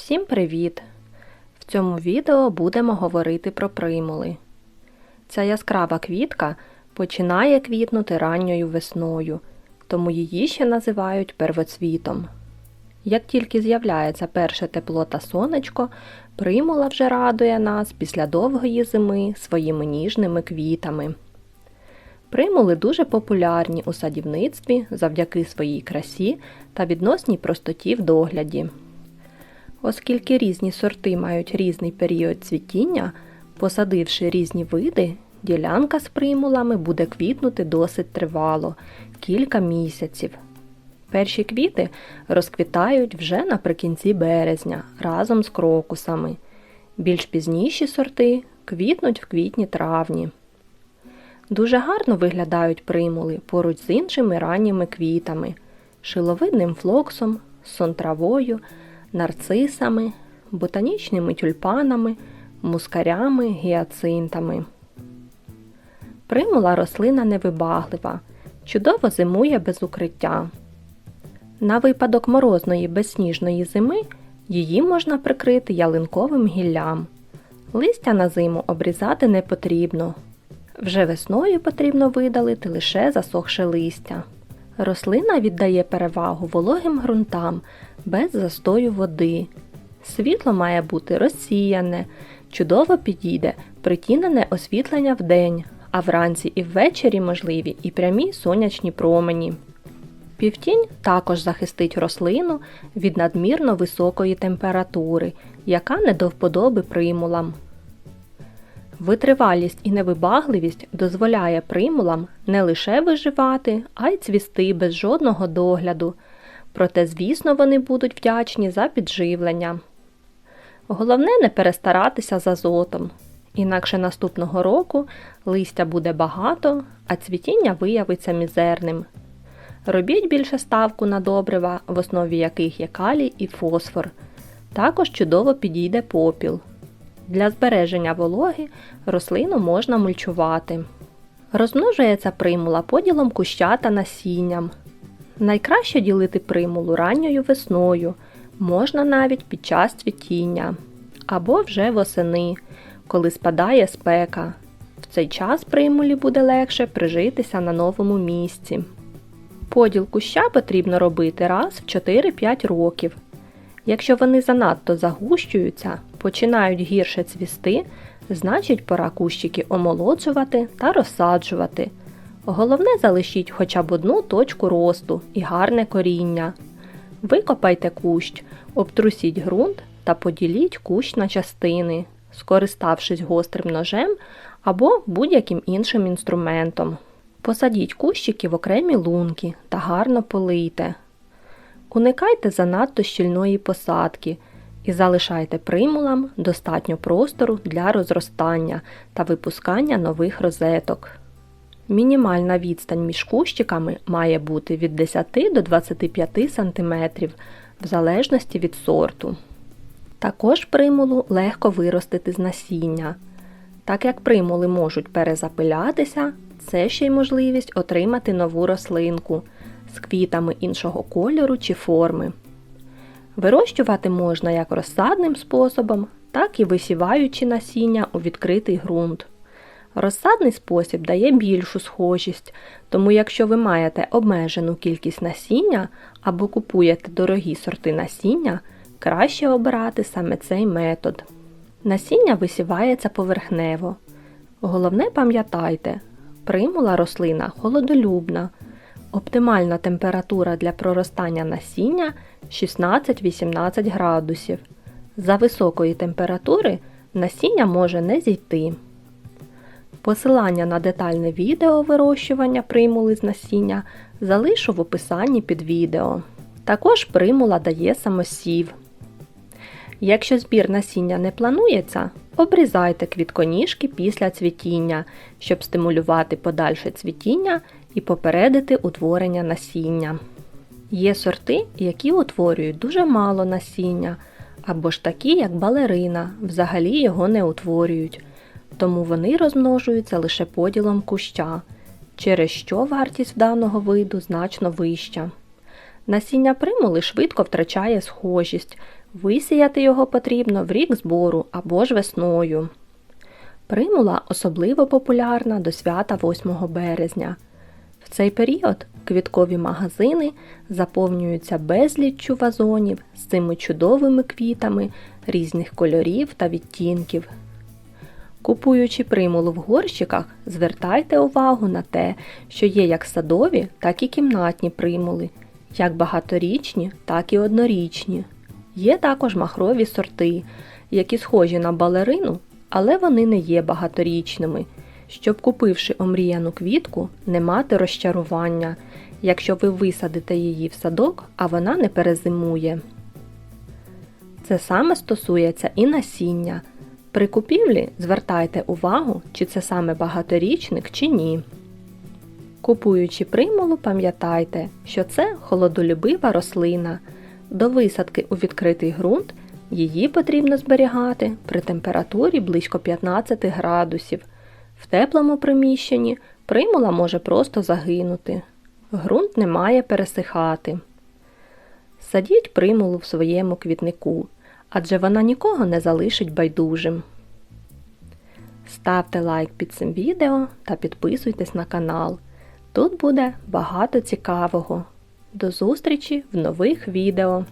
Всім привіт! В цьому відео будемо говорити про примули. Ця яскрава квітка починає квітнути ранньою весною, тому її ще називають первоцвітом. Як тільки з'являється перше тепло та сонечко, примула вже радує нас після довгої зими своїми ніжними квітами. Примули дуже популярні у садівництві завдяки своїй красі та відносній простоті в догляді. Оскільки різні сорти мають різний період цвітіння, посадивши різні види, ділянка з примулами буде квітнути досить тривало – кілька місяців. Перші квіти розквітають вже наприкінці березня разом з крокусами. Більш пізніші сорти квітнуть в квітні-травні. Дуже гарно виглядають примули поруч з іншими ранніми квітами – шиловидним флоксом, сон-травою, нарцисами, ботанічними тюльпанами, мускарями, гіацинтами. Примула рослина невибаглива, чудово зимує без укриття. На випадок морозної безсніжної зими її можна прикрити ялинковим гіллям. Листя на зиму обрізати не потрібно. Вже весною потрібно видалити лише засохше листя. Рослина віддає перевагу вологим ґрунтам, без застою води. Світло має бути розсіяне, чудово підійде притінене освітлення вдень, а вранці і ввечері можливі і прямі сонячні промені. Півтінь також захистить рослину від надмірно високої температури, яка не до вподоби примулам. Витривалість і невибагливість дозволяє примулам не лише виживати, а й цвісти без жодного догляду. Проте, звісно, вони будуть вдячні за підживлення. Головне не перестаратися з азотом, інакше наступного року листя буде багато, а цвітіння виявиться мізерним. Робіть більше ставку на добрива, в основі яких є калій і фосфор. Також чудово підійде попіл. Для збереження вологи рослину можна мульчувати. Розмножується примула поділом куща та насінням. Найкраще ділити примулу ранньою весною, можна навіть під час цвітіння. Або вже восени, коли спадає спека. В цей час примулі буде легше прижитися на новому місці. Поділ куща потрібно робити раз в 4-5 років. Якщо вони занадто загущуються, починають гірше цвісти, значить пора кущики омолоджувати та розсаджувати. Головне залишіть хоча б одну точку росту і гарне коріння. Викопайте кущ, обтрусіть ґрунт та поділіть кущ на частини, скориставшись гострим ножем або будь-яким іншим інструментом. Посадіть кущики в окремі лунки та гарно полийте. Уникайте занадто щільної посадки і залишайте примулам достатньо простору для розростання та випускання нових розеток. Мінімальна відстань між кущиками має бути від 10 до 25 см, в залежності від сорту. Також примулу легко виростити з насіння. Так як примули можуть перезапилятися, це ще й можливість отримати нову рослинку з квітами іншого кольору чи форми. Вирощувати можна як розсадним способом, так і висіваючи насіння у відкритий ґрунт. Розсадний спосіб дає більшу схожість, тому якщо ви маєте обмежену кількість насіння або купуєте дорогі сорти насіння, краще обирати саме цей метод. Насіння висівається поверхнево. Головне пам'ятайте, примула рослина холодолюбна. Оптимальна температура для проростання насіння 16-18 градусів. За високої температури насіння може не зійти. Посилання на детальне відео вирощування примули з насіння залишу в описанні під відео. Також примула дає самосів. Якщо збір насіння не планується, обрізайте квітконіжки після цвітіння, щоб стимулювати подальше цвітіння і попередити утворення насіння. Є сорти, які утворюють дуже мало насіння, або ж такі, як балерина, взагалі його не утворюють. Тому вони розмножуються лише поділом куща, через що вартість даного виду значно вища. Насіння примули швидко втрачає схожість, Висіяти його потрібно в рік збору або ж весною. Примула особливо популярна до свята 8 березня. В цей період квіткові магазини заповнюються безліччю вазонів з цими чудовими квітами різних кольорів та відтінків. Купуючи примулу в горщиках, звертайте увагу на те, що є як садові, так і кімнатні примули, як багаторічні, так і однорічні. Є також махрові сорти, які схожі на балерину, але вони не є багаторічними, щоб, купивши омріяну квітку, не мати розчарування, якщо ви висадите її в садок, а вона не перезимує. Це саме стосується і насіння. При купівлі звертайте увагу, чи це саме багаторічник, чи ні. Купуючи примулу, пам'ятайте, що це холодолюбива рослина. До висадки у відкритий ґрунт її потрібно зберігати при температурі близько 15 градусів. В теплому приміщенні примула може просто загинути. Ґрунт не має пересихати. Садіть примулу в своєму квітнику, адже вона нікого не залишить байдужим. Ставте лайк під цим відео та підписуйтесь на канал. Тут буде багато цікавого. До зустрічі в нових відео!